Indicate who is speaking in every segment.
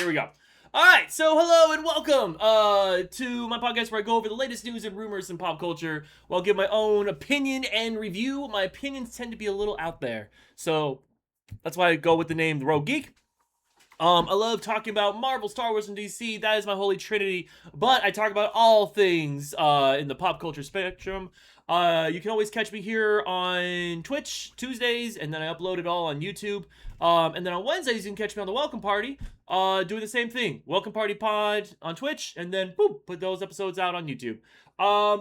Speaker 1: Here we go. All right, so hello and welcome to my podcast where I go over the latest news and rumors in pop culture while I give my own opinion and review. My opinions tend to be a little out there, so that's why I go with the name The Rogue Geek. I love talking about Marvel, Star Wars, and DC. That is my holy trinity. But I talk about all things in the pop culture spectrum. You can always catch me here on Twitch Tuesdays, and then I upload it all on YouTube. And then on Wednesdays, you can catch me on the Welcome Party, doing the same thing. Welcome Party Pod on Twitch, and then boom, put those episodes out on YouTube.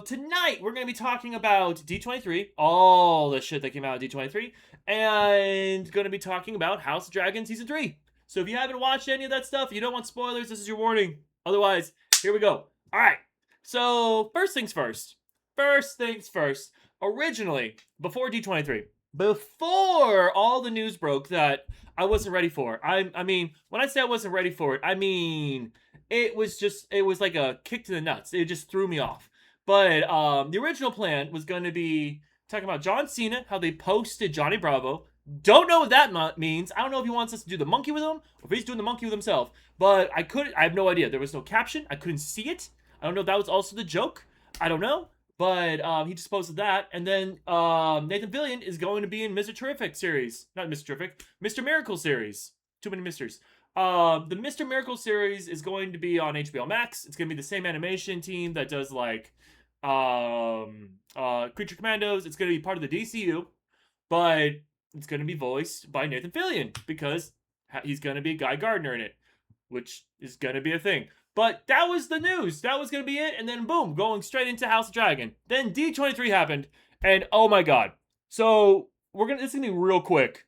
Speaker 1: Tonight we're gonna be talking about D23, all the shit that came out of D23, and gonna be talking about House of Dragon Season 3. So if you haven't watched any of that stuff, you don't want spoilers, this is your warning. Otherwise, here we go. All right. So first things first. Originally, before D23, before all the news broke that I wasn't ready for. I mean, when I say I wasn't ready for it, I mean it was like a kick to the nuts. It just threw me off. But the original plan was going to be talking about John Cena, how they posted Johnny Bravo. Don't know what that means. I don't know if he wants us to do the monkey with him or if he's doing the monkey with himself. But I have no idea. There was no caption. I couldn't see it. I don't know if that was also the joke. I don't know. But he just posted that. And then Nathan Fillion is going to be in Mr. Terrific series. Not Mr. Terrific. Mr. Miracle series. Too many misters. The Mr. Miracle series is going to be on HBO Max. It's going to be the same animation team that does like Creature Commandos. It's going to be part of the DCU. But it's going to be voiced by Nathan Fillion because he's going to be Guy Gardner in it, which is going to be a thing. But that was the news. That was going to be it. And then boom, going straight into House of Dragon. Then D23 happened. And oh my God. So this is going to be real quick.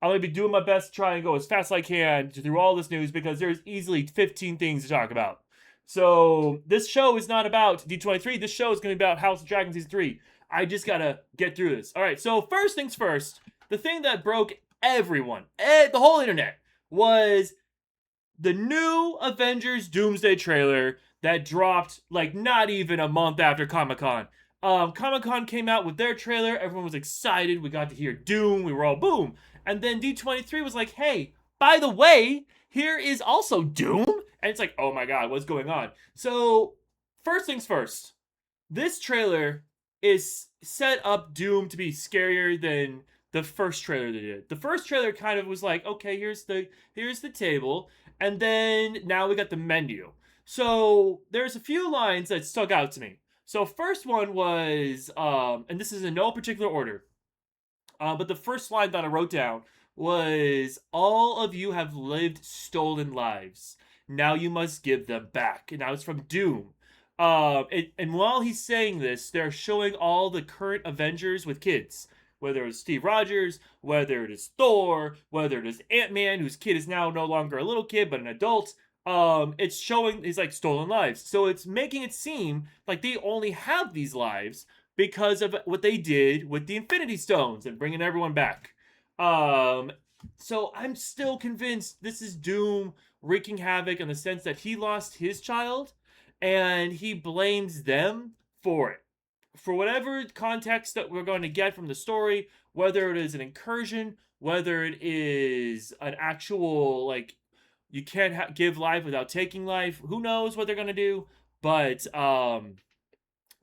Speaker 1: I'm going to be doing my best to try and go as fast as I can through all this news because there's easily 15 things to talk about. So this show is not about D23. This show is going to be about House of Dragon Season 3. I just got to get through this. All right. So first things first. The thing that broke everyone, the whole internet, was the new Avengers Doomsday trailer that dropped like not even a month after Comic-Con. Comic-Con came out with their trailer. Everyone was excited. We got to hear Doom. We were all boom. And then D23 was like, hey, by the way, here is also Doom. And it's like, oh my God, what's going on? So first things first, this trailer is set up Doom to be scarier than the first trailer they did. The first trailer kind of was like, okay, here's the table, and then now we got the menu. So there's a few lines that stuck out to me. So first one was, and this is in no particular order, but the first line that I wrote down was, all of you have lived stolen lives. Now you must give them back. And that was from Doom. And while he's saying this, they're showing all the current Avengers with kids. Whether it's Steve Rogers, whether it is Thor, whether it is Ant-Man, whose kid is now no longer a little kid, but an adult. It's showing these like stolen lives. So it's making it seem like they only have these lives because of what they did with the Infinity Stones and bringing everyone back. So I'm still convinced this is Doom wreaking havoc in the sense that he lost his child and he blames them for it. For whatever context that we're going to get from the story, whether it is an incursion, whether it is an actual, like, you can't give life without taking life, who knows what they're going to do, but that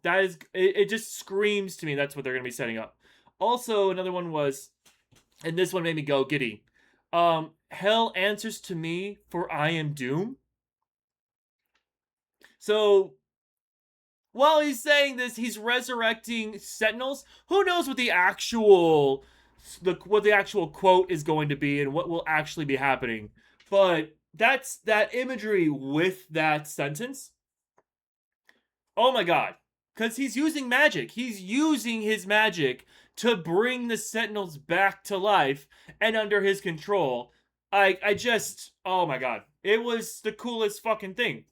Speaker 1: is, it just screams to me that's what they're going to be setting up. Also, another one was, and this one made me go giddy, hell answers to me for I am Doom. So while he's saying this, he's resurrecting Sentinels. Who knows what the actual quote is going to be and what will actually be happening. But that's that imagery with that sentence. Oh my God. Because he's using magic. He's using his magic to bring the Sentinels back to life and under his control. I just, oh my God. It was the coolest fucking thing.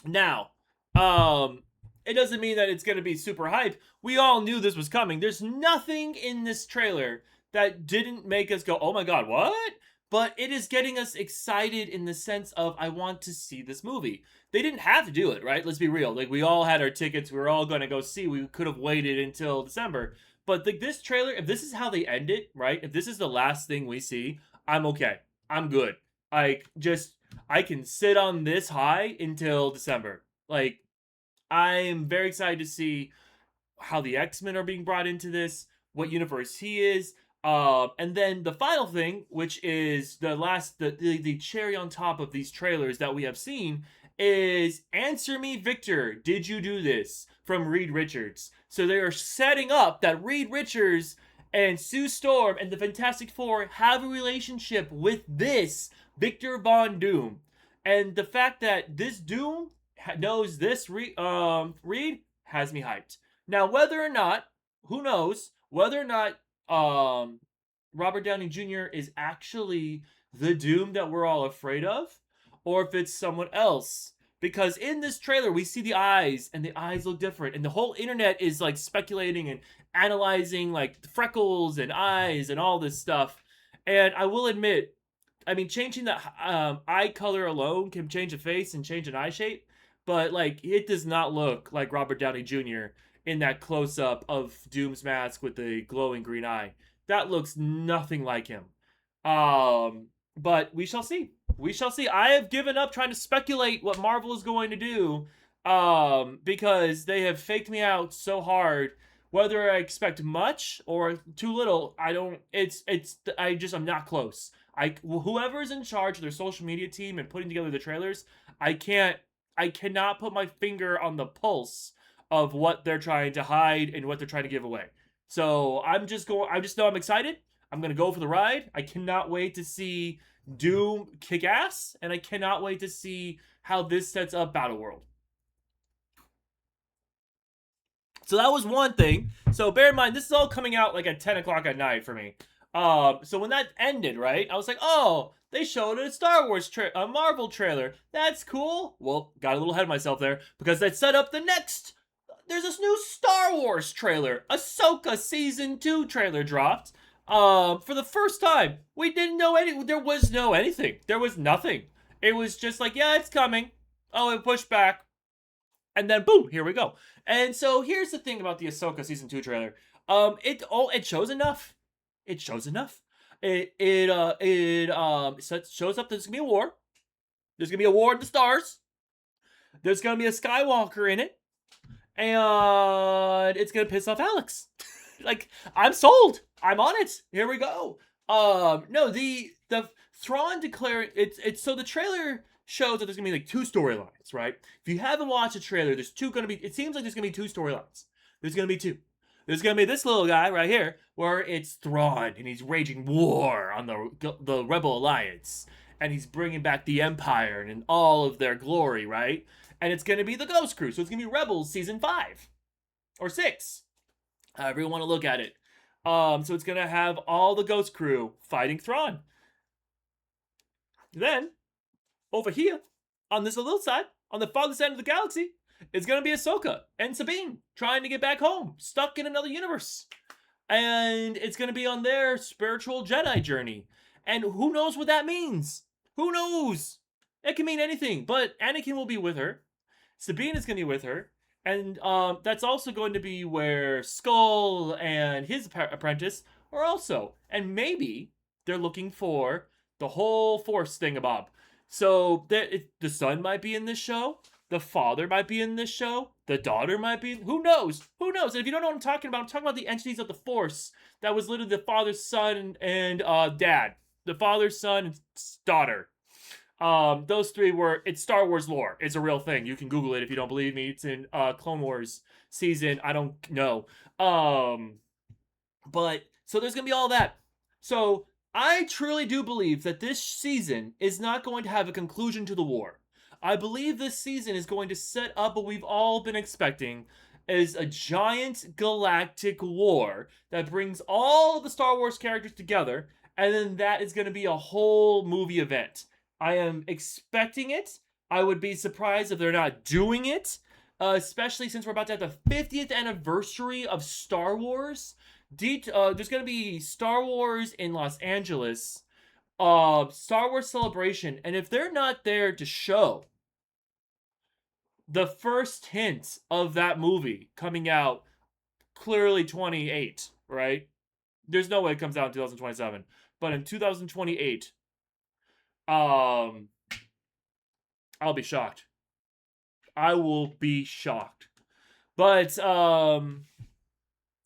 Speaker 1: Now, it doesn't mean that it's going to be super hype. We all knew this was coming. There's nothing in this trailer that didn't make us go, oh my God, what? But it is getting us excited in the sense of, I want to see this movie. They didn't have to do it, right? Let's be real. Like, we all had our tickets. We were all going to go see. We could have waited until December. But this trailer, if this is how they end it, right? If this is the last thing we see, I'm okay. I'm good. Like, just I can sit on this high until December. Like, I am very excited to see how the X-Men are being brought into this, what universe he is. And then the final thing, which is the cherry on top of these trailers that we have seen, is Answer Me Victor, Did You Do This? From Reed Richards. So they are setting up that Reed Richards and Sue Storm and the Fantastic Four have a relationship with this Victor Von Doom. And the fact that this Doom knows this Reed has me hyped. Now, whether or not, who knows, whether or not Robert Downey Jr. is actually the Doom that we're all afraid of, or if it's someone else. Because in this trailer, we see the eyes, and the eyes look different, and the whole internet is like speculating and analyzing like freckles and eyes and all this stuff. And I will admit, I mean, changing the eye color alone can change a face and change an eye shape, but like it does not look like Robert Downey Jr. in that close up of Doom's mask with the glowing green eye. That looks nothing like him. But we shall see. We shall see. I have given up trying to speculate what Marvel is going to do, because they have faked me out so hard. Whether I expect much or too little, I don't. I'm not close. Whoever's in charge of their social media team and putting together the trailers, I cannot put my finger on the pulse of what they're trying to hide and what they're trying to give away. So I just know I'm excited. I'm gonna go for the ride. I cannot wait to see Doom kick ass, and I cannot wait to see how this sets up Battle World. So that was one thing. So bear in mind, this is all coming out like at 10 o'clock at night for me. So when that ended, right, I was like, oh, they showed a Star Wars a Marvel trailer. That's cool. Well, got a little ahead of myself there because that set up the next. There's this new Star Wars trailer. Ahsoka Season 2 trailer dropped. For the first time. We didn't know there was no anything. There was nothing. It was just like, yeah, it's coming. Oh, it pushed back. And then boom, here we go. And so here's the thing about the Ahsoka Season 2 trailer. It shows enough. It shows enough. It shows up there's gonna be a war. There's gonna be a war in the stars. There's gonna be a Skywalker in it. And it's gonna piss off Alex. Like, I'm sold. I'm on it. Here we go. No, the Thrawn declaring it's so the trailer shows that there's gonna be like two storylines, right? If you haven't watched the trailer, there's two gonna be. It seems like there's gonna be two storylines. There's gonna be two. There's gonna be this little guy right here, where it's Thrawn and he's waging war on the Rebel Alliance, and he's bringing back the Empire and all of their glory, right? And it's gonna be the Ghost Crew, so it's gonna be Rebels season 5 or 6, however you want to look at it. So it's gonna have all the Ghost Crew fighting Thrawn. Then over here, on this little side, on the farthest end of the galaxy, it's gonna be Ahsoka and Sabine trying to get back home, stuck in another universe. And it's gonna be on their spiritual Jedi journey. And who knows what that means? Who knows? It can mean anything, but Anakin will be with her. Sabine is gonna be with her. And that's also going to be where Skull and his apprentice are also. And maybe they're looking for the whole Force thingamabob. So the son might be in this show. The father might be in this show. The daughter might be. Who knows? Who knows? And if you don't know what I'm talking about the entities of the Force. That was literally the father, son, and dad. The father, son, and daughter. Those three it's Star Wars lore. It's a real thing. You can Google it if you don't believe me. It's in Clone Wars season. I don't know. But so there's gonna be all that. So I truly do believe that this season is not going to have a conclusion to the war. I believe this season is going to set up what we've all been expecting is a giant galactic war that brings all of the Star Wars characters together, and then that is going to be a whole movie event. I am expecting it. I would be surprised if they're not doing it, especially since we're about to have the 50th anniversary of Star Wars. There's going to be Star Wars in Los Angeles, Star Wars Celebration, and if they're not there to show the first hint of that movie coming out clearly 28, right? There's no way it comes out in 2027, but in 2028, I'll be shocked. I will be shocked. But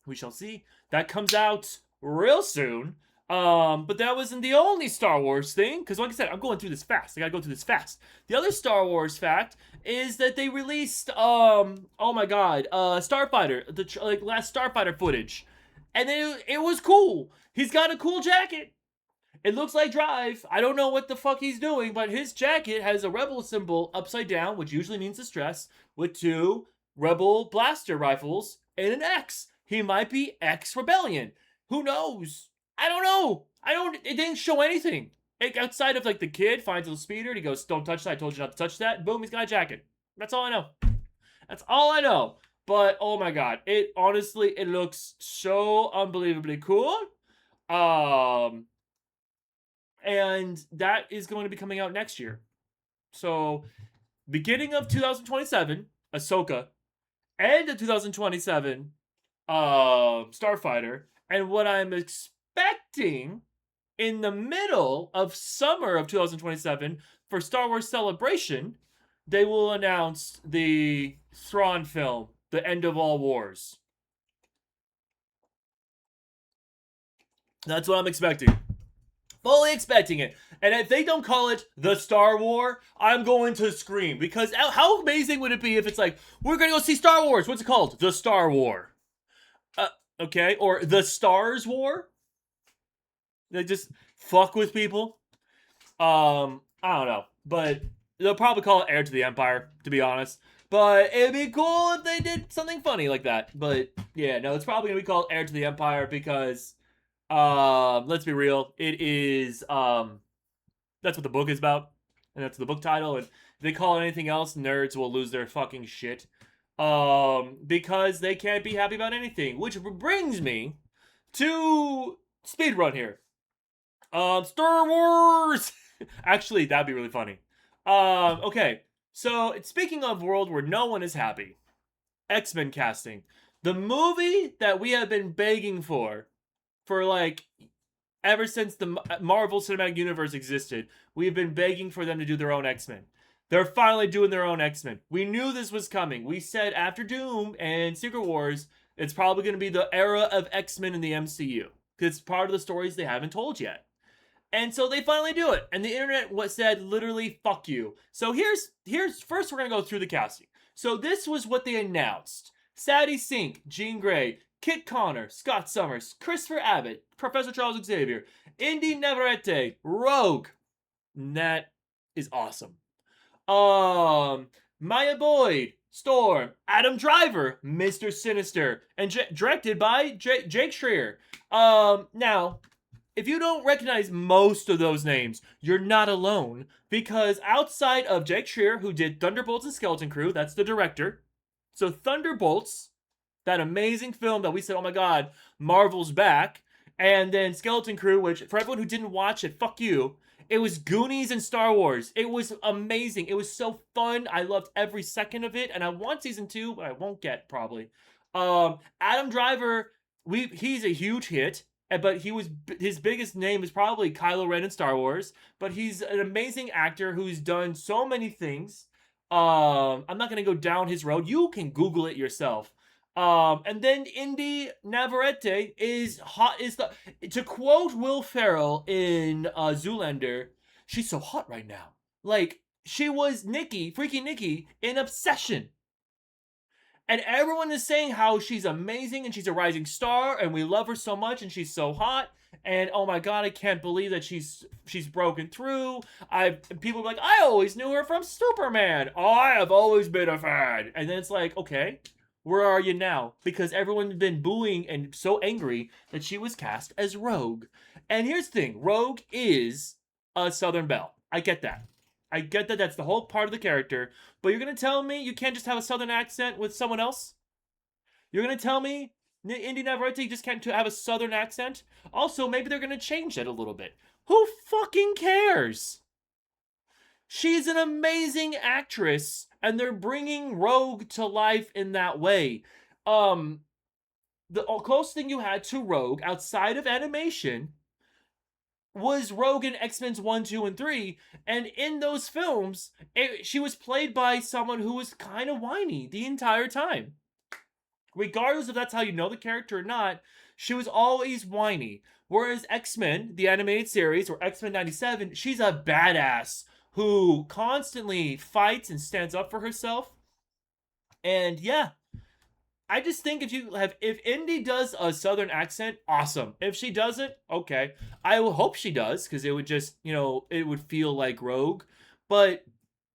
Speaker 1: we shall see. That comes out real soon. But that wasn't the only Star Wars thing, because like I said, I'm going through this fast. I gotta go through this fast. The other Star Wars fact is that they released oh my god, Starfighter, the last Starfighter footage, and it was cool. He's got a cool jacket. It looks like Drive. I don't know what the fuck he's doing, but his jacket has a rebel symbol upside down, which usually means distress, with 2 rebel blaster rifles and an X. He might be X Rebellion. Who knows? I don't know. It didn't show anything. Outside of the kid finds a speeder and he goes, "Don't touch that. I told you not to touch that." And boom, he's got a jacket. That's all I know. That's all I know. But oh my god, it looks so unbelievably cool. And that is going to be coming out next year. So, beginning of 2027, Ahsoka, end of 2027, Starfighter, and what I'm expecting in the middle of summer of 2027 for Star Wars Celebration, they will announce the Thrawn film, The End of All Wars. That's what I'm expecting. Fully expecting it. And if they don't call it the Star War, I'm going to scream. Because how amazing would it be if it's like, we're going to go see Star Wars. What's it called? The Star War. Okay. Or the Stars War. They just fuck with people. I don't know. But they'll probably call it Heir to the Empire, to be honest. But it'd be cool if they did something funny like that. But yeah, no, it's probably going to be called Heir to the Empire because... let's be real. It is that's what the book is about, and that's the book title. And if they call it anything else, nerds will lose their fucking shit. Because they can't be happy about anything. Which brings me to speedrun here. Star Wars. Actually, that'd be really funny. Okay. So speaking of world where no one is happy, X-Men casting, the movie that we have been begging for ever since the Marvel Cinematic Universe existed, we've been begging for them to do their own X-Men. They're finally doing their own X-Men. We knew this was coming. We said after Doom and Secret Wars, it's probably going to be the era of X-Men in the MCU. Because it's part of the stories they haven't told yet. And so they finally do it. And the internet said literally, fuck you. So here's first we're going to go through the casting. So this was what they announced. Sadie Sink, Jean Grey, Kit Connor, Scott Summers, Christopher Abbott, Professor Charles Xavier, Indy Navarrete, Rogue. And that is awesome. Maya Boyd, Storm, Adam Driver, Mr. Sinister, and directed by Jake Schreier. Now, if you don't recognize most of those names, you're not alone, because outside of Jake Schreier, who did Thunderbolts and Skeleton Crew, that's the director. So Thunderbolts, that amazing film that we said, oh my god, Marvel's back. And then Skeleton Crew, which for everyone who didn't watch it, fuck you. It was Goonies and Star Wars. It was amazing. It was so fun. I loved every second of it. And I want season 2, but I won't get probably. Adam Driver, he's a huge hit. But his biggest name is probably Kylo Ren in Star Wars. But he's an amazing actor who's done so many things. I'm not going to go down his road. You can Google it yourself. And then Indy Navarrete is hot. To quote Will Ferrell in Zoolander, she's so hot right now. Like, she was Freaky Nikki in Obsession. And everyone is saying how she's amazing and she's a rising star and we love her so much and she's so hot. And oh my god, I can't believe that she's broken through. People are like, I always knew her from Superman. Oh, I have always been a fan. And then it's like, okay, where are you now? Because everyone's been booing and so angry that she was cast as Rogue. And here's the thing, Rogue is a Southern Belle. I get that. That's the whole part of the character. But you're going to tell me you can't just have a Southern accent with someone else? You're going to tell me Indy Navarrete just can't have a Southern accent? Also, maybe they're going to change it a little bit. Who fucking cares? She's an amazing actress, and they're bringing Rogue to life in that way. The closest thing you had to Rogue outside of animation was Rogue in X-Men's 1, 2, and 3. And in those films, she was played by someone who was kind of whiny the entire time. Regardless if that's how you know the character or not, she was always whiny. Whereas X-Men, the animated series, or X-Men 97, she's a badass who constantly fights and stands up for herself. And yeah, I just think if Indy does a southern accent, awesome. If she doesn't, okay. I will hope she does, because it would just, it would feel like Rogue. But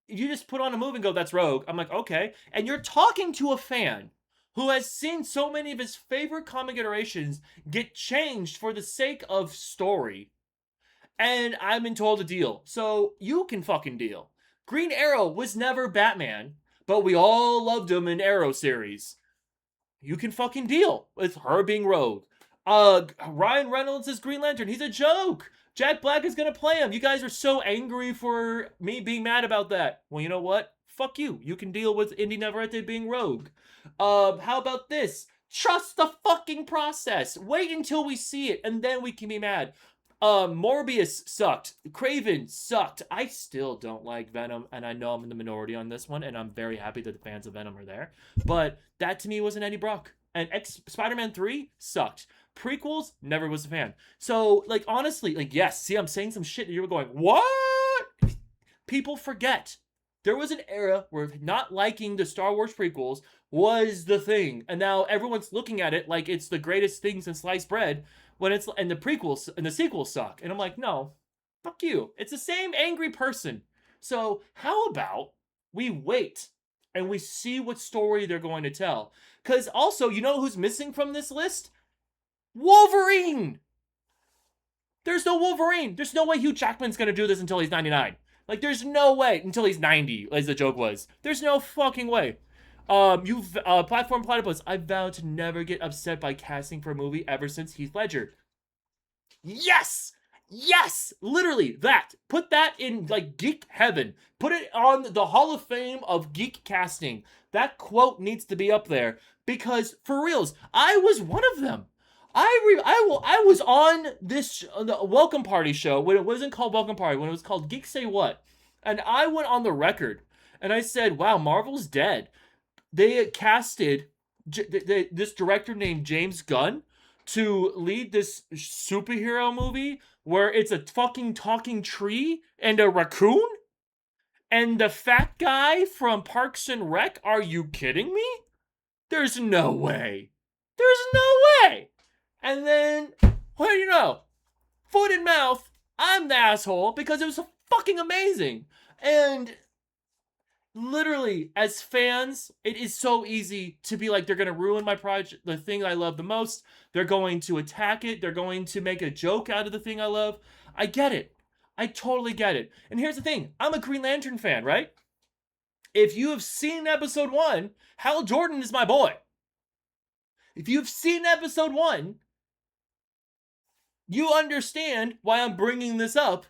Speaker 1: you just put on a movie and go, that's Rogue. I'm like, okay. And you're talking to a fan who has seen so many of his favorite comic iterations get changed for the sake of story. And I've been told to deal. So you can fucking deal. Green Arrow was never Batman, but we all loved him in Arrow series. You can fucking deal with her being Rogue. Ryan Reynolds is Green Lantern. He's a joke. Jack Black is gonna play him. You guys are so angry for me being mad about that. Well, you know what? Fuck you. You can deal with Indy Navarrete being Rogue. How about this? Trust the fucking process. Wait until we see it, and then we can be mad. Morbius sucked. Kraven sucked. I still don't like Venom, and I know I'm in the minority on this one, and I'm very happy that the fans of Venom are there. But that to me wasn't Eddie Brock. And Spider-Man 3 sucked. Prequels, never was a fan. So, honestly, yes, see, I'm saying some shit, and you were going, what? People forget. There was an era where not liking the Star Wars prequels was the thing. And now everyone's looking at it like it's the greatest thing since sliced bread, when it's, and the prequels and the sequels suck. And I'm like, no, fuck you. It's the same angry person. So how about we wait and we see what story they're going to tell? Because also, you know who's missing from this list? Wolverine! There's no Wolverine. There's no way Hugh Jackman's going to do this until he's 99. There's no way until he's 90, as the joke was. There's no fucking way. Platform Platypus, I vow to never get upset by casting for a movie ever since Heath Ledger. Yes! Yes! Literally, that. Put that in, geek heaven. Put it on the Hall of Fame of geek casting. That quote needs to be up there. Because, for reals, I was one of them. I was on this the Welcome Party show when it wasn't called Welcome Party, when it was called Geek Say What. And I went on the record and I said, wow, Marvel's dead. They casted this director named James Gunn to lead this superhero movie where it's a fucking talking tree and a raccoon? And the fat guy from Parks and Rec? Are you kidding me? There's no way. There's no way. And then, what do you know? Foot in mouth, I'm the asshole because it was fucking amazing. And literally, as fans, it is so easy to be like, they're going to ruin my project, the thing I love the most. They're going to attack it. They're going to make a joke out of the thing I love. I get it. I totally get it. And here's the thing. I'm a Green Lantern fan, right? If you have seen episode 1, Hal Jordan is my boy. If you've seen episode 1, you understand why I'm bringing this up,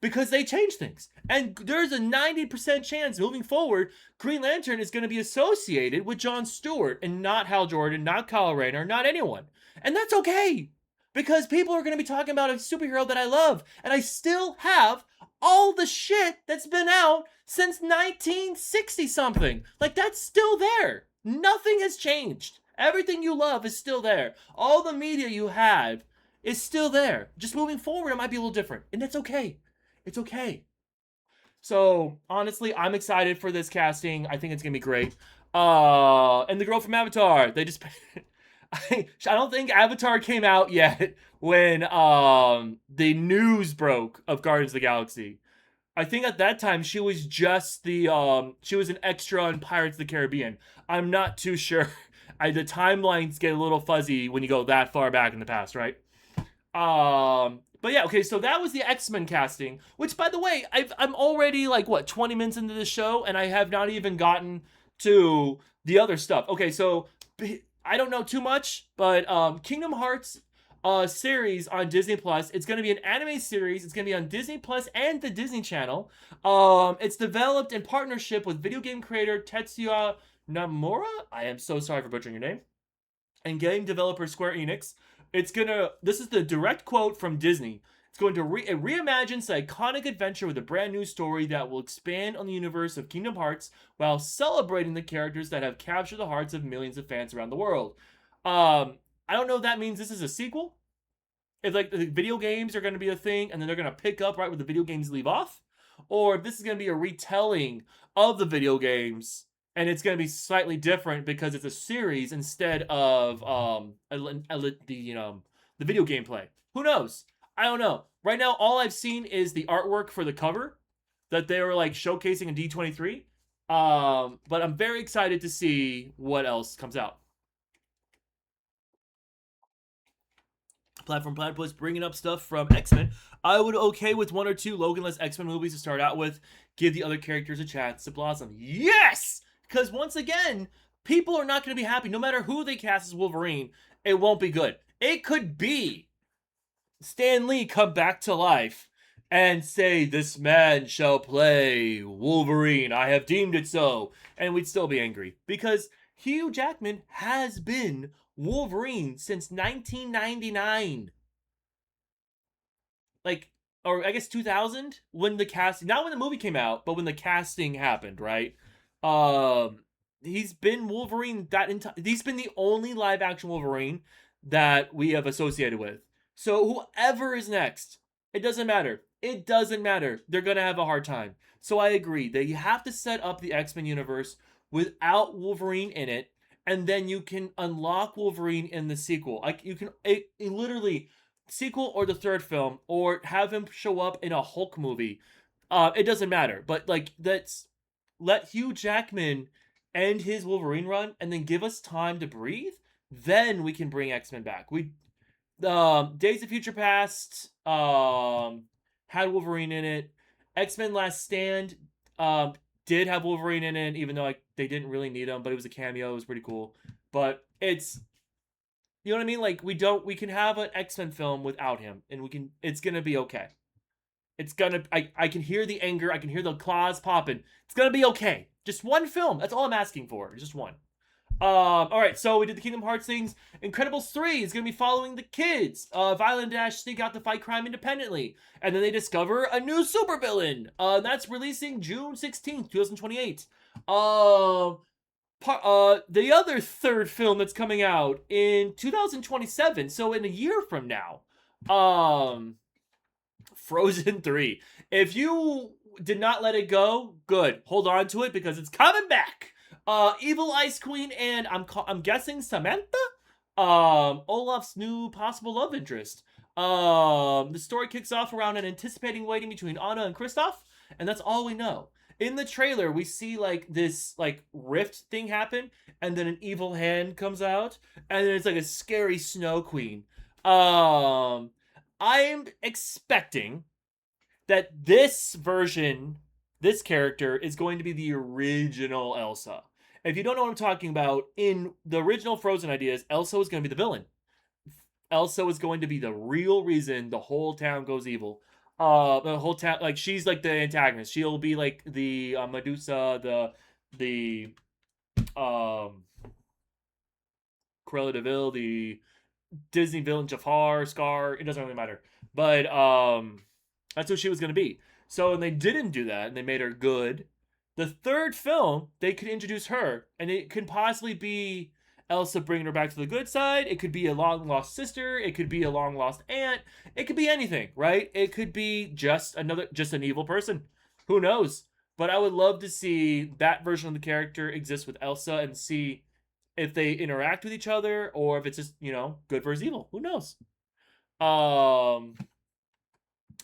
Speaker 1: because they change things. And there's a 90% chance moving forward, Green Lantern is going to be associated with Jon Stewart and not Hal Jordan, not Kyle Rayner, not anyone. And that's okay, because people are going to be talking about a superhero that I love. And I still have all the shit that's been out since 1960 something. That's still there. Nothing has changed. Everything you love is still there. All the media you had is still there. Just moving forward, it might be a little different. And that's okay. It's okay. So, honestly, I'm excited for this casting. I think it's going to be great. And the girl from Avatar, they just... I don't think Avatar came out yet when the news broke of Guardians of the Galaxy. I think at that time she was just she was an extra on Pirates of the Caribbean. I'm not too sure. The timelines get a little fuzzy when you go that far back in the past, right? But yeah, okay, so that was the X-Men casting, which, by the way, I'm already 20 minutes into the show, and I have not even gotten to the other stuff. Okay, so I don't know too much, but Kingdom Hearts series on Disney Plus. It's going to be an anime series. It's going to be on Disney Plus and the Disney Channel. It's developed in partnership with video game creator Tetsuya Nomura. I am so sorry for butchering your name. And game developer Square Enix. This is the direct quote from Disney. It's going to it reimagines the iconic adventure with a brand new story that will expand on the universe of Kingdom Hearts while celebrating the characters that have captured the hearts of millions of fans around the world. I don't know if that means this is a sequel. If like the video games are going to be a thing, and then they're going to pick up right where the video games leave off, or if this is going to be a retelling of the video games, and it's going to be slightly different because it's a series instead of the video game play. Who knows? I don't know. Right now, all I've seen is the artwork for the cover that they were like showcasing in D23. But I'm very excited to see what else comes out. Platform Platypus bringing up stuff from X-Men. I would okay with 1 or 2 Logan-less X-Men movies to start out with. Give the other characters a chance to blossom. Yes! Because once again, people are not going to be happy. No matter who they cast as Wolverine, it won't be good. It could be Stan Lee come back to life and say, "This man shall play Wolverine. I have deemed it so." And we'd still be angry. Because Hugh Jackman has been Wolverine since 1999. Like, or I guess 2000, when the casting, not when the movie came out, but when the casting happened, right? He's been Wolverine he's been the only live action Wolverine that we have associated with. So whoever is next, it doesn't matter. It doesn't matter. They're going to have a hard time. So I agree that you have to set up the X-Men universe without Wolverine in it, and then you can unlock Wolverine in the sequel. Like you can literally sequel or the third film, or have him show up in a Hulk movie. It doesn't matter. But like let Hugh Jackman end his Wolverine run and then give us time to breathe. Then we can bring X-Men back. Days of Future Past had Wolverine in it. X-Men Last Stand did have Wolverine in it, even though they didn't really need him, but it was a cameo. It was pretty cool. But it's, you know what I mean? Like we can have an X-Men film without him, and it's gonna be okay. It's gonna, I can hear the anger, I can hear the claws popping. It's gonna be okay. Just one film. That's all I'm asking for. Just one. Alright, so we did the Kingdom Hearts things. Incredibles 3 is going to be following the kids. Violet and Dash sneak out to fight crime independently. And then they discover a new supervillain. That's releasing June 16th, 2028. The other third film that's coming out in 2027, so in a year from now. Frozen 3. If you did not let it go, good. Hold on to it because it's coming back. Evil Ice Queen and I'm guessing Samantha? Olaf's new possible love interest. The story kicks off around an anticipating waiting between Anna and Kristoff, and that's all we know. In the trailer, we see like this like rift thing happen, and then an evil hand comes out, and then it's like a scary snow queen. I'm expecting that this character is going to be the original Elsa. If you don't know what I'm talking about, in the original Frozen ideas, Elsa was going to be the villain. Elsa was going to be the real reason the whole town goes evil. The whole town, like she's like the antagonist. She'll be like the Medusa, the Cruella de Vil, the Disney villain Jafar, Scar. It doesn't really matter, but that's who she was going to be. So when they didn't do that and they made her good, the third film, they could introduce her, and it could possibly be Elsa bringing her back to the good side. It could be a long-lost sister. It could be a long-lost aunt. It could be anything, right? It could be just an evil person. Who knows? But I would love to see that version of the character exist with Elsa and see if they interact with each other or if it's just, good versus evil. Who knows?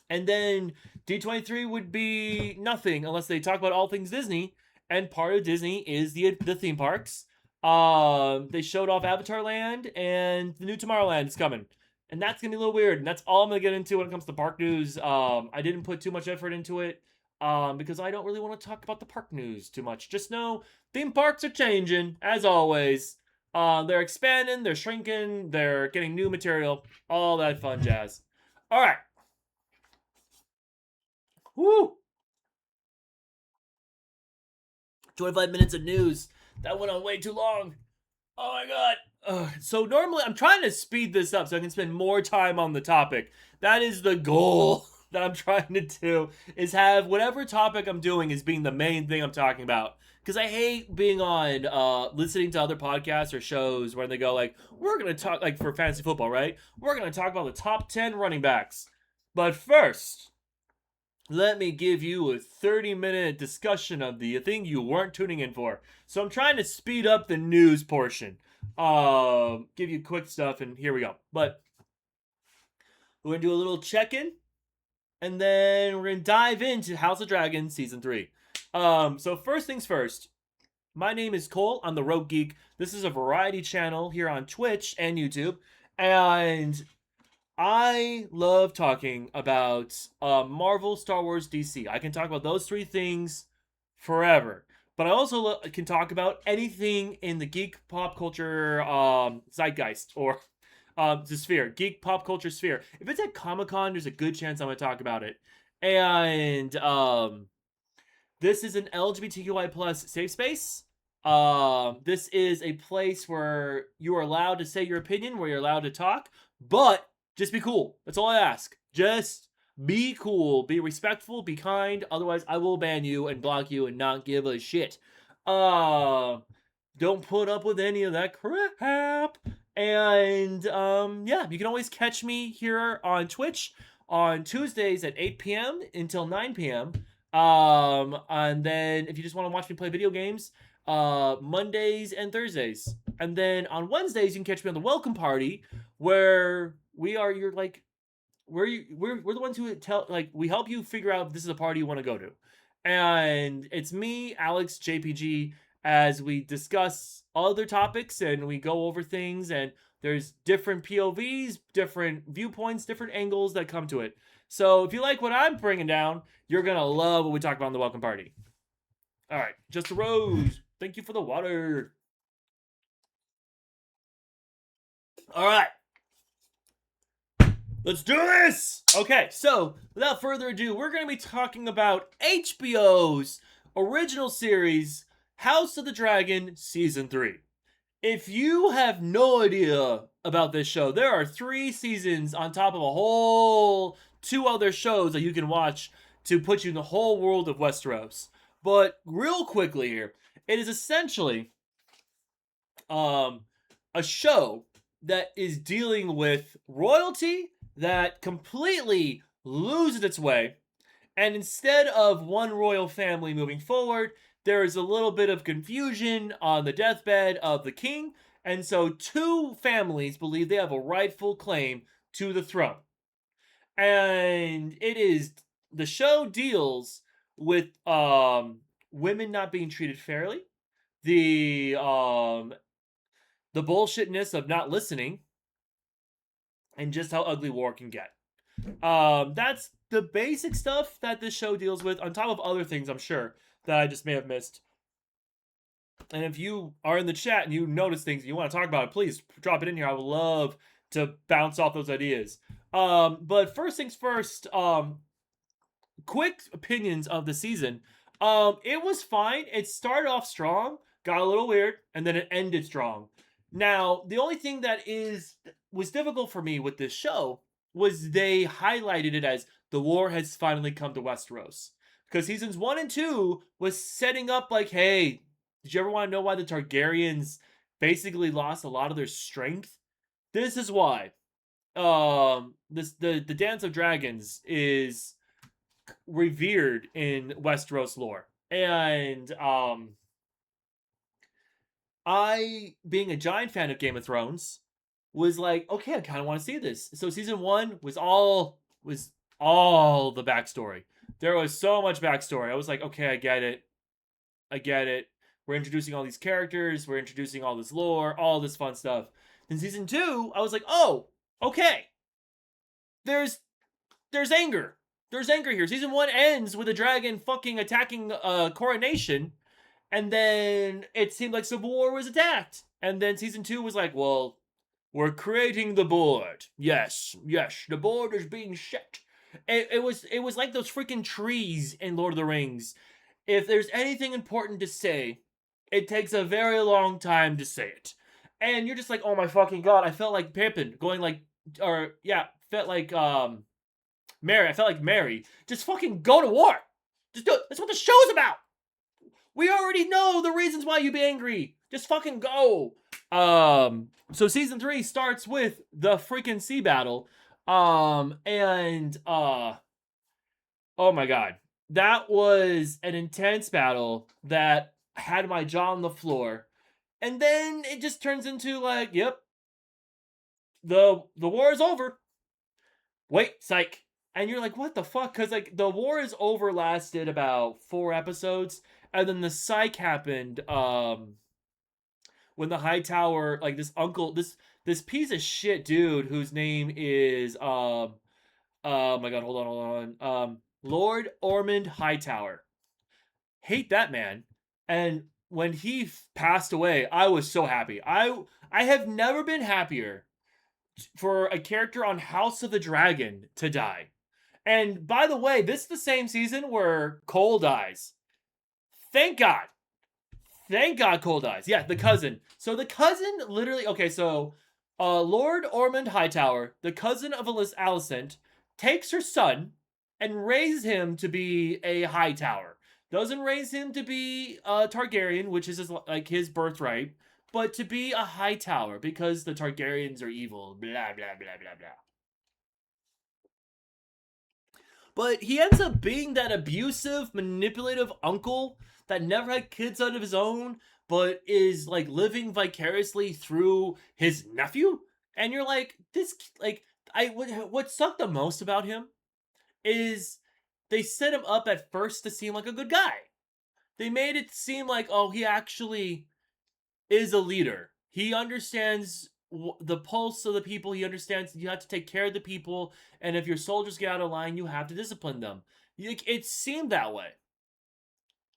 Speaker 1: And then D23 would be nothing unless they talk about all things Disney. And part of Disney is the theme parks. They showed off Avatar Land, and the new Tomorrowland is coming. And that's going to be a little weird. And that's all I'm going to get into when it comes to park news. I didn't put too much effort into it because I don't really want to talk about the park news too much. Just know theme parks are changing, as always. They're expanding, they're shrinking, they're getting new material, all that fun jazz. All right. Woo! 25 minutes of news. That went on way too long. Oh my god. So normally I'm trying to speed this up so I can spend more time on the topic. That is the goal that I'm trying to do, is have whatever topic I'm doing as being the main thing I'm talking about. Because I hate being on listening to other podcasts or shows where they go like, we're gonna talk like for fantasy football, right? We're gonna talk about the top 10 running backs. But first, let me give you a 30-minute discussion of the thing you weren't tuning in for. So I'm trying to speed up the news portion. Give you quick stuff, and here we go. But we're gonna do a little check-in, and then we're gonna dive into House of Dragon season 3. So first things first. My name is Cole. I'm the Rogue Geek. This is a variety channel here on Twitch and YouTube, and I love talking about Marvel, Star Wars, DC. I can talk about those three things forever. But I also can talk about anything in the geek pop culture zeitgeist, or the sphere, geek pop culture sphere. If it's at Comic-Con, there's a good chance I'm going to talk about it. And this is an LGBTQI plus safe space. This is a place where you are allowed to say your opinion, where you're allowed to talk, but just be cool. That's all I ask. Just be cool, be respectful, be kind. Otherwise, I will ban you and block you and not give a shit. Don't put up with any of that crap. And yeah, you can always catch me here on Twitch on Tuesdays at 8 p.m. until 9 p.m. And then if you just want to watch me play video games, Mondays and Thursdays. And then on Wednesdays, you can catch me on the Welcome Party, where we're the ones who we help you figure out if this is a party you want to go to. And it's me, Alex, JPG, as we discuss other topics and we go over things, and there's different POVs, different viewpoints, different angles that come to it. So if you like what I'm bringing down, you're gonna love what we talk about in the Welcome Party. All right, Just a Rose, thank you for the water. All right, let's do this! Okay, so without further ado, we're going to be talking about HBO's original series, House of the Dragon Season 3. If you have no idea about this show, there are 3 seasons on top of a whole 2 other shows that you can watch to put you in the whole world of Westeros. But real quickly here, it is essentially a show that is dealing with royalty that completely loses its way, and instead of one royal family moving forward, there is a little bit of confusion on the deathbed of the king, and so 2 families believe they have a rightful claim to the throne. And the show deals with women not being treated fairly, the bullshitness of not listening, and just how ugly war can get. That's the basic stuff that this show deals with, on top of other things, I'm sure, that I just may have missed. And if you are in the chat and you notice things and you want to talk about it, please drop it in here. I would love to bounce off those ideas. But first things first, quick opinions of the season. It was fine. It started off strong, got a little weird, and then it ended strong. Now, the only thing that was difficult for me with this show was they highlighted it as the war has finally come to Westeros. Because seasons 1 and 2 was setting up like, hey, did you ever want to know why the Targaryens basically lost a lot of their strength? This is why. The Dance of Dragons is revered in Westeros lore. And I, being a giant fan of Game of Thrones, was like, okay, I kind of want to see this. So season 1 was all the backstory. There was so much backstory. I was like, okay, I get it. We're introducing all these characters. We're introducing all this lore, all this fun stuff. Then season 2, I was like, oh, okay. There's anger. There's anger here. Season 1 ends with a dragon fucking attacking Coronation. And then it seemed like Civil War was attacked. And then season 2 was like, well, we're creating the board. Yes, the board is being set. It was like those freaking trees in Lord of the Rings. If there's anything important to say, it takes a very long time to say it. And you're just like, oh my fucking god, I felt like Pippin going like, or yeah, felt like Mary. I felt like Mary. Just fucking go to war. Just do it. That's what the show's about. We already know the reasons why you'd be angry. Just fucking go. So season 3 starts with the freaking sea battle. And oh my god. That was an intense battle that had my jaw on the floor. And then it just turns into like, yep, the war is over. Wait, psych. And you're like, what the fuck? Because like the war is over lasted about 4 episodes, and then the psych happened. When the Hightower, like this uncle, this piece of shit dude whose name is oh my god, hold on. Lord Ormond Hightower. Hate that man. And when he passed away, I was so happy. I have never been happier for a character on House of the Dragon to die. And by the way, this is the same season where Cole dies. Thank God. Thank God Cole dies. Yeah, the cousin. So the cousin literally, okay, so Lord Ormond Hightower, the cousin of Alicent, takes her son and raises him to be a Hightower. Doesn't raise him to be a Targaryen, which is his birthright, but to be a Hightower because the Targaryens are evil. Blah, blah, blah, blah, blah. But he ends up being that abusive, manipulative uncle that never had kids out of his own, but is like living vicariously through his nephew. And you're like, this, like, what sucked the most about him is they set him up at first to seem like a good guy. They made it seem like, oh, he actually is a leader. He understands the pulse of the people. He understands that you have to take care of the people, and if your soldiers get out of line, you have to discipline them. It seemed that way.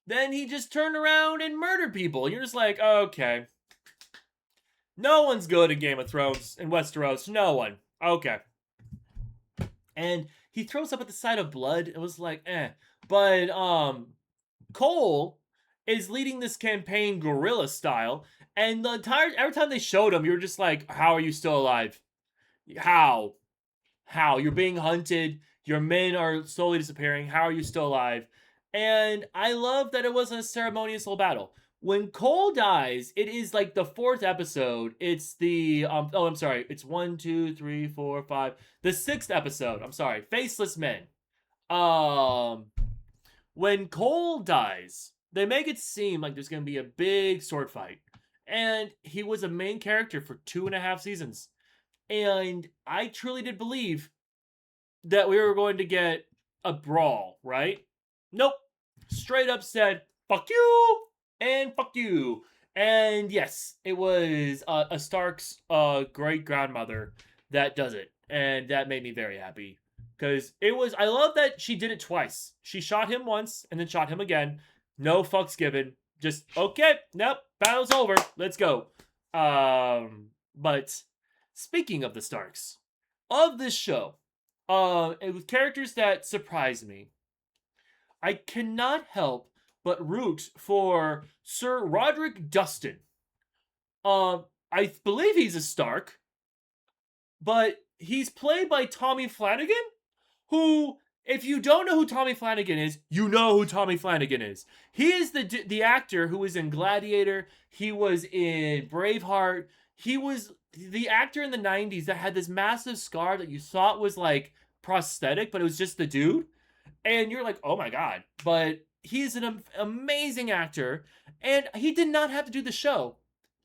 Speaker 1: Then he just turned around and murdered people, and you're just like, okay. No one's good in Game of Thrones in Westeros. No one. Okay. And he throws up at the sight of blood. It was like, eh. But Cole is leading this campaign guerrilla style, and every time they showed him, you were just like, how are you still alive? How? You're being hunted. Your men are slowly disappearing. How are you still alive? And I love that it wasn't a ceremonious little battle. When Cole dies, it is like the 4th episode. It's the I'm sorry. It's 1, 2, 3, 4, 5. The 6th episode. I'm sorry. Faceless Men. When Cole dies, they make it seem like there's going to be a big sword fight. And he was a main character for 2.5 seasons. And I truly did believe that we were going to get a brawl, right? Nope. Straight up said, fuck you and fuck you. And yes, it was a Stark's great grandmother that does it. And that made me very happy. Because I love that she did it twice. She shot him once and then shot him again. No fucks given. Just, okay, nope, battle's over. Let's go. But speaking of the Starks, of this show, it was characters that surprised me. I cannot help but root for Sir Roderick Dustin. I believe he's a Stark, but he's played by Tommy Flanagan, who, if you don't know who Tommy Flanagan is, you know who Tommy Flanagan is. He is the actor who was in Gladiator. He was in Braveheart. He was the actor in the 90s that had this massive scar that you thought was like prosthetic, but it was just the dude. And you're like, oh my god. But he's an amazing actor, and he did not have to do the show.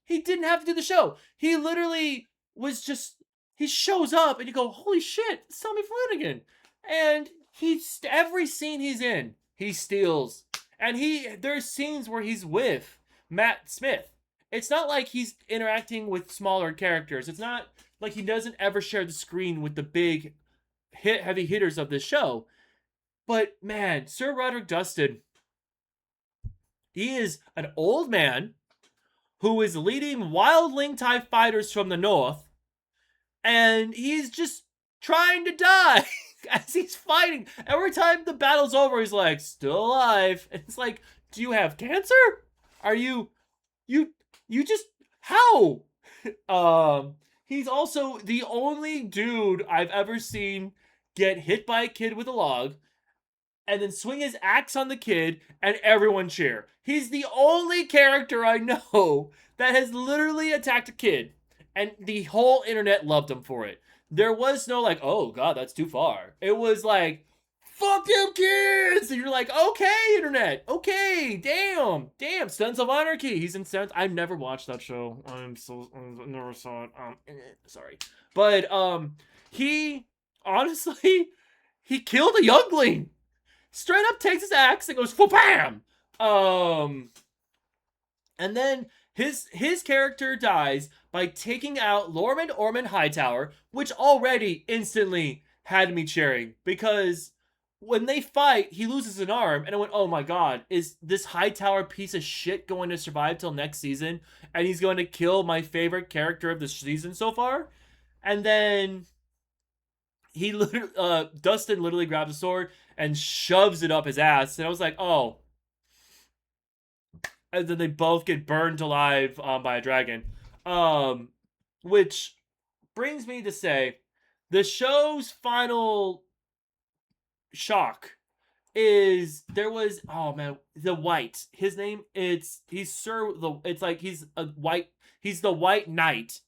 Speaker 1: He didn't have to do the show. He literally was just, he shows up and you go, holy shit, it's Tommy Flanagan. And every scene he's in, he steals. And there's scenes where he's with Matt Smith. It's not like he's interacting with smaller characters. It's not like he doesn't ever share the screen with the big heavy hitters of this show. But man, Sir Roderick Dustin, he is an old man who is leading wildling TIE fighters from the north, and he's just trying to die as he's fighting. Every time the battle's over, he's like, still alive. And it's like, do you have cancer? Are you just, how? He's also the only dude I've ever seen get hit by a kid with a log and then swing his axe on the kid and everyone cheer. He's the only character I know that has literally attacked a kid and the whole internet loved him for it. There was no like, oh god, that's too far. It was like, fuck them kids! And you're like, okay, internet, okay, damn, Sons of Anarchy. He's in Sons. I've never watched that show. I never saw it. Sorry, but he honestly, he killed a youngling. Straight up takes his axe and goes bam. And then his character dies by taking out Lorman Ormond Hightower, which already instantly had me cheering because when they fight, he loses an arm, and I went, "Oh my god, is this Hightower piece of shit going to survive till next season? And he's going to kill my favorite character of the season so far?" And then he literally, Dustin literally grabs a sword and shoves it up his ass, and I was like, "Oh." And then they both get burned alive by a dragon. Which brings me to say, the show's final shock is there was the White. His name he's Sir the it's like he's the White Knight,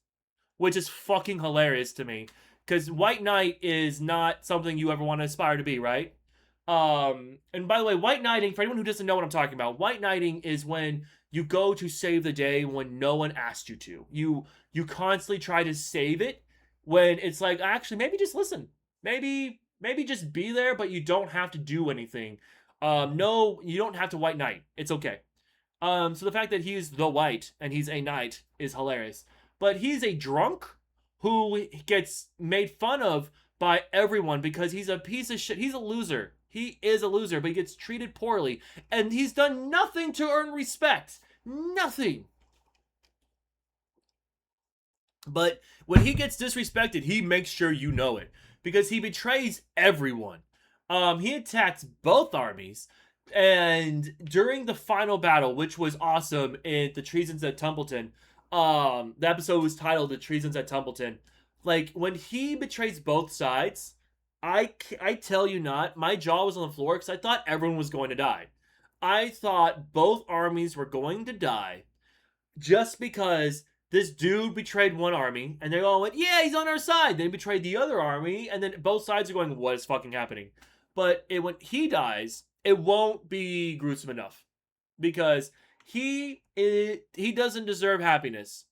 Speaker 1: which is fucking hilarious to me because White Knight is not something you ever want to aspire to be, right? And by the way, white knighting, for anyone who doesn't know what I'm talking about, white knighting is when you go to save the day when no one asked you to. You constantly try to save it when it's like, actually, maybe just listen. Maybe just be there, but you don't have to do anything. No, you don't have to white knight. It's okay. So the fact that he's the white and he's a knight is hilarious. But he's a drunk who gets made fun of by everyone because he's a piece of shit. He's a loser. He is a loser, but he gets treated poorly. And he's done nothing to earn respect. Nothing. But when he gets disrespected, he makes sure you know it. Because he betrays everyone. He attacks both armies. And during the final battle, which was awesome in The Treasons at Templeton, the episode was titled The Treasons at Templeton. Like, when he betrays both sides, I tell you not, my jaw was on the floor because I thought everyone was going to die. I thought both armies were going to die just because this dude betrayed one army and they all went, yeah, he's on our side. Then he betrayed the other army and then both sides are going, what is fucking happening? But when he dies, it won't be gruesome enough because he doesn't deserve happiness.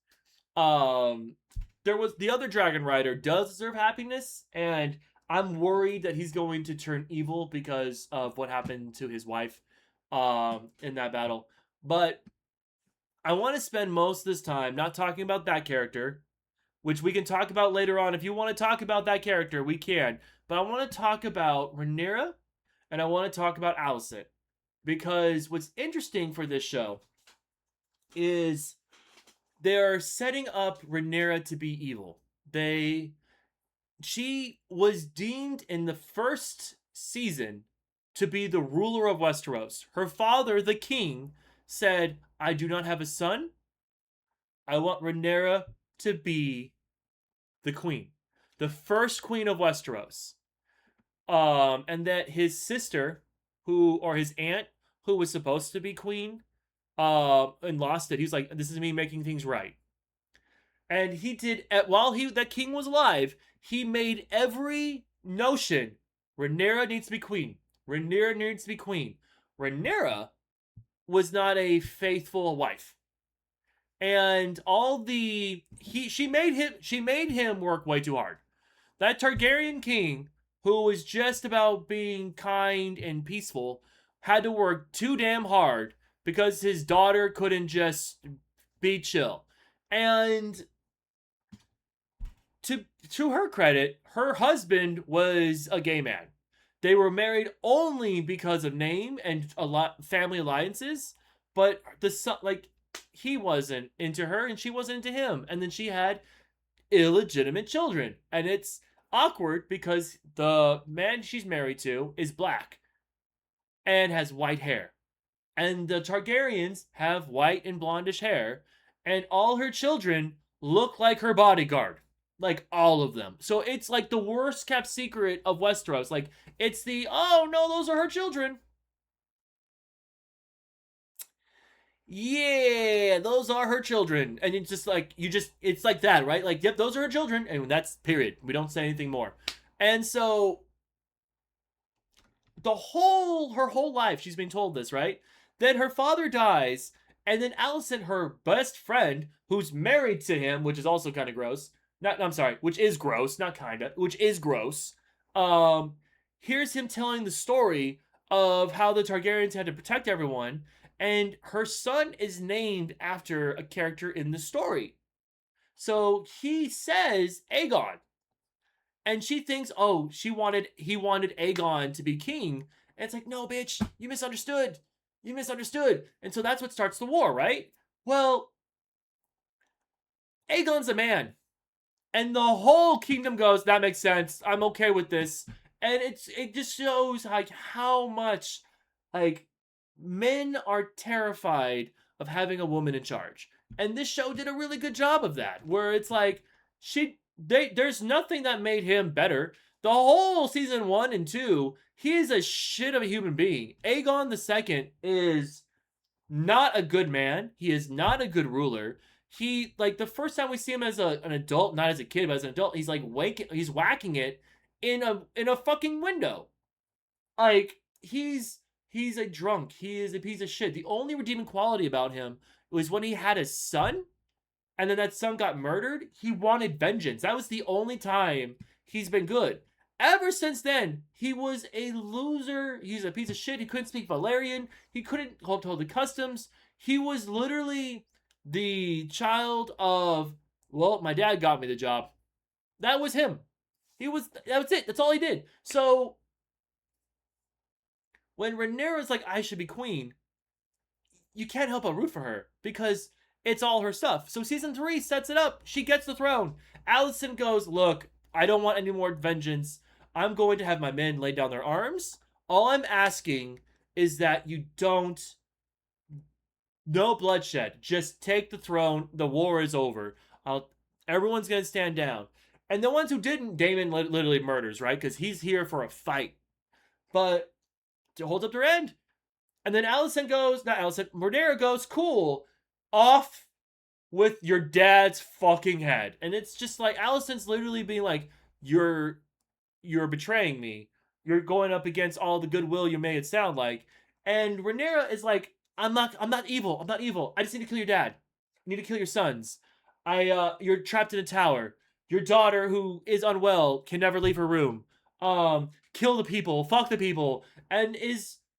Speaker 1: There was the other dragon rider does deserve happiness, and I'm worried that he's going to turn evil because of what happened to his wife in that battle. But I want to spend most of this time not talking about that character, which we can talk about later on. If you want to talk about that character, we can. But I want to talk about Rhaenyra and I want to talk about Alicent. Because what's interesting for this show is they're setting up Rhaenyra to be evil. She was deemed in the first season to be the ruler of Westeros. Her father, the king, said, I do not have a son. I want Rhaenyra to be the queen. The first queen of Westeros. And that his sister, or his aunt, who was supposed to be queen, and lost it. He was like, this is me making things right. And he did, while that king was alive, he made every notion, Rhaenyra needs to be queen. Rhaenyra needs to be queen. Rhaenyra was not a faithful wife. And she made him work way too hard. That Targaryen king, who was just about being kind and peaceful, had to work too damn hard because his daughter couldn't just be chill. And to her credit, her husband was a gay man. They were married only because of name and family alliances, but he wasn't into her and she wasn't into him. And then she had illegitimate children. And it's awkward because the man she's married to is black and has white hair. And the Targaryens have white and blondish hair. And all her children look like her bodyguard. Like all of them. So it's like the worst kept secret of Westeros. Like it's the, oh no, those are her children. Yeah, those are her children. And it's just like, it's like that, right? Like, yep, those are her children. And that's period. We don't say anything more. And so her whole life, she's been told this, right? Then her father dies. And then Alicent, her best friend, who's married to him, which is also kind of gross. Not, I'm sorry, which is gross, not kinda, which is gross. Um, here's him telling the story of how the Targaryens had to protect everyone, and her son is named after a character in the story. So he says Aegon, and she thinks, oh, he wanted Aegon to be king, and it's like, no, bitch, you misunderstood, and so that's what starts the war, right? Well, Aegon's a man, and the whole kingdom goes, that makes sense, I'm okay with this. And it just shows like how much like men are terrified of having a woman in charge, and this show did a really good job of that, where it's like there's nothing that made him better. The whole season 1 and 2, he is a shit of a human being. Aegon the second is not a good man. He is not a good ruler. He, like, the first time we see him as an adult, not as a kid, but as an adult, he's like he's whacking it in a fucking window. Like, he's a drunk. He is a piece of shit. The only redeeming quality about him was when he had a son, and then that son got murdered. He wanted vengeance. That was the only time he's been good. Ever since then, he was a loser. He's a piece of shit. He couldn't speak Valyrian. He couldn't hold the customs. He was literally the child of, well, my dad got me the job. That was him. That was it. That's all he did. So when Rhaenyra's like, I should be queen, you can't help but root for her because it's all her stuff. So season 3 sets it up. She gets the throne. Alicent goes, look, I don't want any more vengeance. I'm going to have my men lay down their arms. All I'm asking is that you don't, no bloodshed. Just take the throne. The war is over. Everyone's gonna stand down. And the ones who didn't, Daemon literally murders, right? Because he's here for a fight. But holds up their end. And then Rhaenyra goes, cool, off with your dad's fucking head. And it's just like, Alicent's literally being like, you're betraying me. You're going up against all the goodwill you made it sound like. And Rhaenyra is like, I'm not evil. I'm not evil. I just need to kill your dad. I need to kill your sons. You're trapped in a tower. Your daughter, who is unwell, can never leave her room. Kill the people, fuck the people, and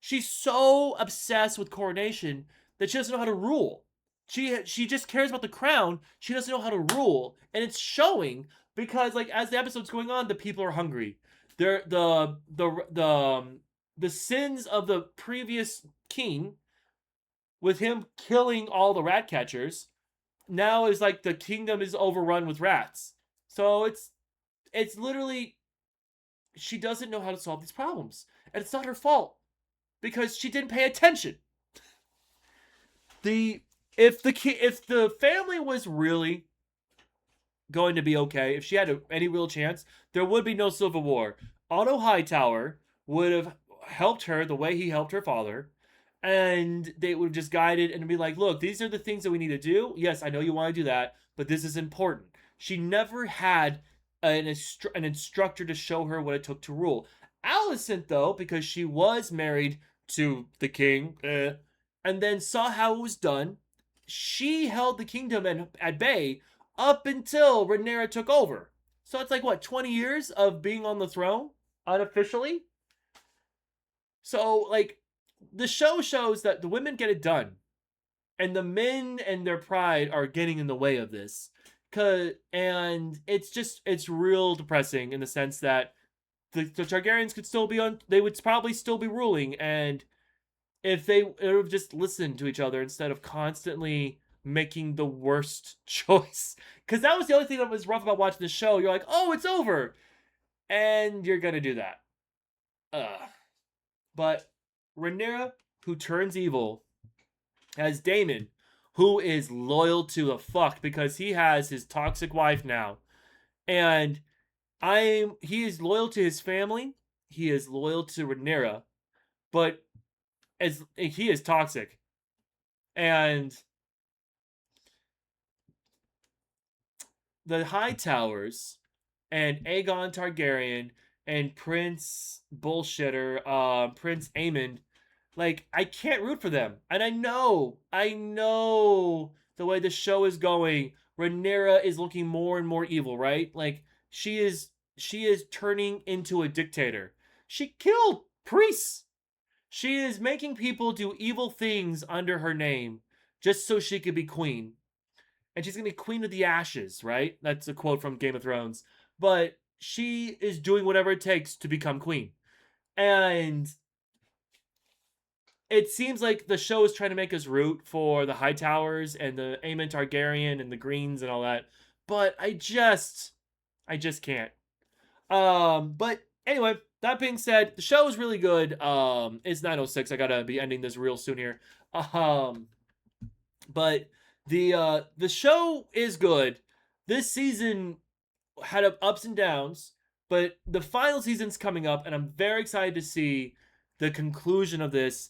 Speaker 1: she's so obsessed with coronation that she doesn't know how to rule. She just cares about the crown. She doesn't know how to rule, and it's showing because like as the episode's going on, the people are hungry. They're the sins of the previous king, with him killing all the rat catchers, now is like the kingdom is overrun with rats. So it's literally, she doesn't know how to solve these problems, and it's not her fault because she didn't pay attention. If the family was really going to be okay, if she had any real chance, there would be no civil war. Otto Hightower would have helped her the way he helped her father, and they would have just guided and be like, look, these are the things that we need to do. Yes, I know you want to do that, but this is important. She never had an instructor to show her what it took to rule. Alicent, though, because she was married to the king, and then saw how it was done, she held the kingdom at bay up until Rhaenyra took over. So it's like, what, 20 years of being on the throne unofficially? So, like, the show shows that the women get it done, and the men and their pride are getting in the way of this. And it's real depressing in the sense that the Targaryens could still be they would probably still be ruling, and if they would have just listened to each other instead of constantly making the worst choice. Because that was the other thing that was rough about watching the show. You're like, oh, it's over, and you're gonna do that. But Rhaenyra, who turns evil, has Daemon, who is loyal to the fuck because he has his toxic wife now. And he is loyal to his family. He is loyal to Rhaenyra, but as he is toxic. And the Hightowers and Aegon Targaryen and Prince Bullshitter, Prince Aemond, like I can't root for them. And I know the way the show is going, Rhaenyra is looking more and more evil, right? Like she is turning into a dictator. She killed priests. She is making people do evil things under her name just so she could be queen. And she's going to be queen of the ashes, right? That's a quote from Game of Thrones. But she is doing whatever it takes to become queen. And it seems like the show is trying to make us root for the Hightowers and the Aemon Targaryen and the Greens and all that. But I just can't. But anyway, that being said, the show is really good. It's 9:06. I gotta be ending this real soon here. But the show is good. This season had ups and downs, but the final season's coming up, and I'm very excited to see the conclusion of this.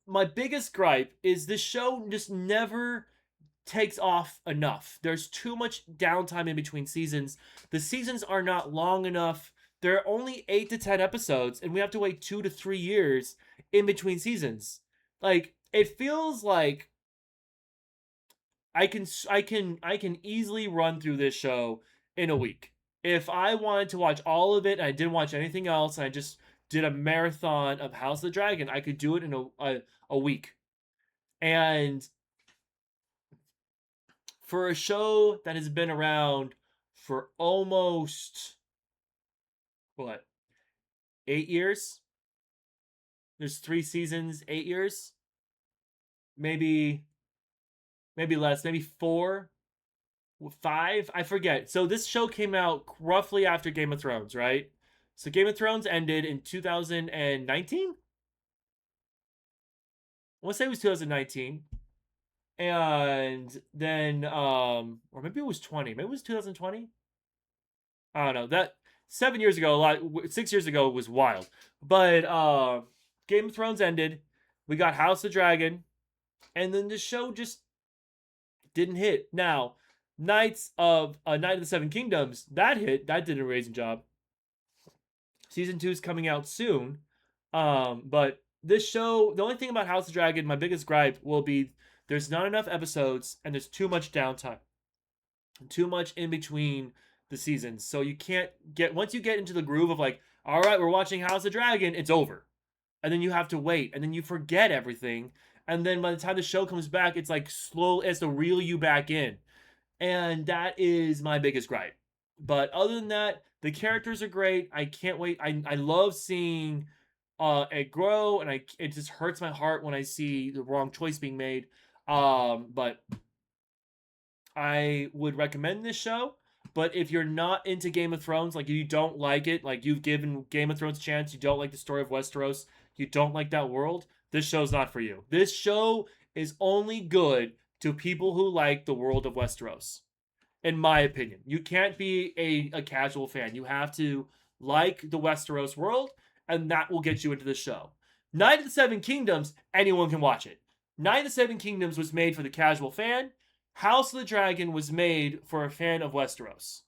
Speaker 1: My biggest gripe is this show just never takes off enough. There's too much downtime in between seasons. The seasons are not long enough. There are only 8 to 10 episodes, and we have to wait 2 to 3 years in between seasons. Like it feels like I can easily run through this show in a week. If I wanted to watch all of it and I didn't watch anything else and I just did a marathon of House of the Dragon, I could do it in a week. And for a show that has been around for almost what, 8 years? There's 3 seasons, 8 years? Maybe less, maybe 4, 5, I forget. So this show came out roughly after Game of Thrones, right? So Game of Thrones ended in 2019. I want to say it was 2019, and then or maybe it was 20. Maybe it was 2020. I don't know. That 7 years ago, 6 years ago was wild. But Game of Thrones ended. We got House of Dragon, and then the show just didn't hit. Now, Knight of the Seven Kingdoms, that hit. That did an amazing job. Season 2 is coming out soon. But this show, the only thing about House of Dragon, my biggest gripe will be there's not enough episodes and there's too much downtime. Too much in between the seasons. So you can't get, once you get into the groove of like, all right, we're watching House of Dragon, it's over. And then you have to wait, and then you forget everything. And then by the time the show comes back, it's like slow, it's to reel you back in. And that is my biggest gripe. But other than that, the characters are great. I can't wait. I love seeing it grow, and it just hurts my heart when I see the wrong choice being made. But I would recommend this show. But if you're not into Game of Thrones, like you don't like it, like you've given Game of Thrones a chance, you don't like the story of Westeros, you don't like that world, this show's not for you. This show is only good to people who like the world of Westeros, in my opinion. You can't be a casual fan. You have to like the Westeros world, and that will get you into the show. Knight of the Seven Kingdoms, anyone can watch it. Knight of the Seven Kingdoms was made for the casual fan. House of the Dragon was made for a fan of Westeros.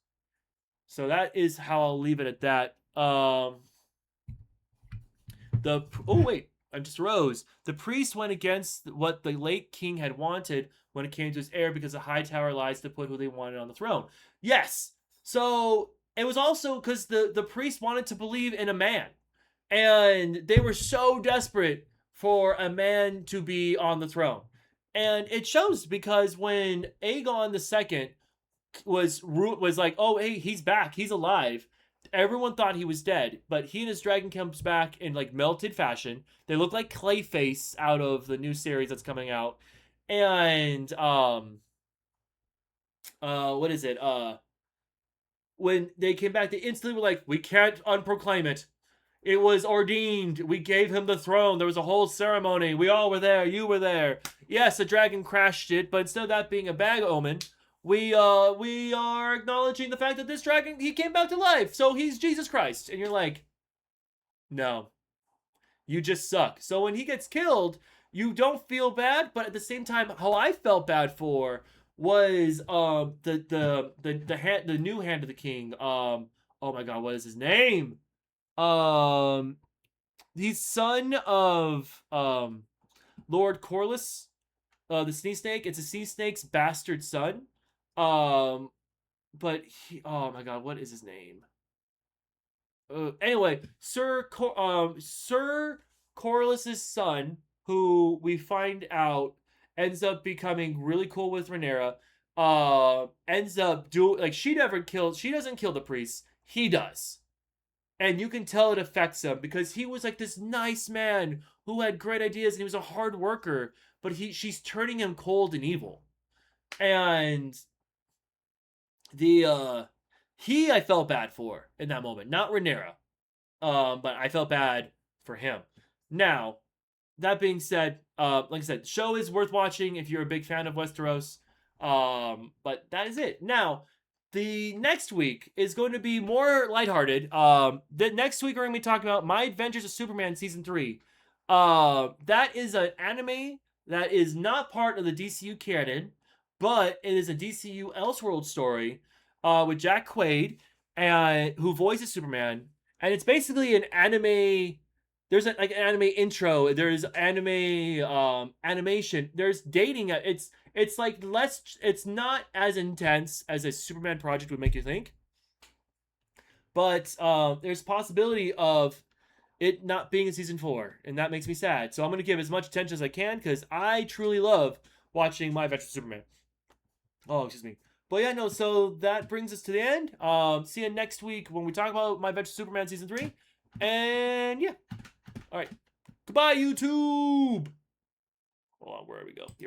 Speaker 1: So that is how I'll leave it at that. Oh wait, I just rose. The priest went against what the late king had wanted when it came to his heir because the Hightower lies to put who they wanted on the throne. Yes. So it was also because the priest wanted to believe in a man. And they were so desperate for a man to be on the throne. And it shows because when Aegon II was like, oh, hey, he's back, he's alive. Everyone thought he was dead, but he and his dragon comes back in like melted fashion. They look like Clayface out of the new series that's coming out. And what is it? When they came back, they instantly were like, we can't unproclaim it. It was ordained. We gave him the throne. There was a whole ceremony. We all were there. You were there. Yes, the dragon crashed it, but instead of that being a bad omen, we are acknowledging the fact that this dragon, he came back to life. So he's Jesus Christ. And you're like, no, you just suck. So when he gets killed, you don't feel bad, but at the same time, how I felt bad for was the new Hand of the King. Oh my god, what is his name? He's son of Lord Corlys, the sea snake. It's a sea snake's bastard son. But he, oh my god, what is his name? Anyway, Sir Corlys's son, who we find out ends up becoming really cool with Rhaenyra. Ends up she doesn't kill the priests. He does. And you can tell it affects him because he was like this nice man who had great ideas and he was a hard worker, but she's turning him cold and evil. And I felt bad for in that moment, not Rhaenyra. But I felt bad for him. Now, that being said, like I said, the show is worth watching if you're a big fan of Westeros. But that is it. Now, the next week is going to be more lighthearted. The next week we're going to be talking about My Adventures of Superman Season 3. That is an anime that is not part of the DCU canon, but it is a DCU Elseworld story with Jack Quaid, who voices Superman. And it's basically an anime. There's an anime intro. There's anime animation. There's dating. It's like less. It's not as intense as a Superman project would make you think. But there's possibility of it not being in season 4, and that makes me sad. So I'm gonna give as much attention as I can because I truly love watching My Adventures of Superman. Oh, excuse me. But yeah, no. So that brings us to the end. See you next week when we talk about My Adventures of Superman season 3. And yeah. All right. Goodbye, YouTube. Hold on, where do we go? Here.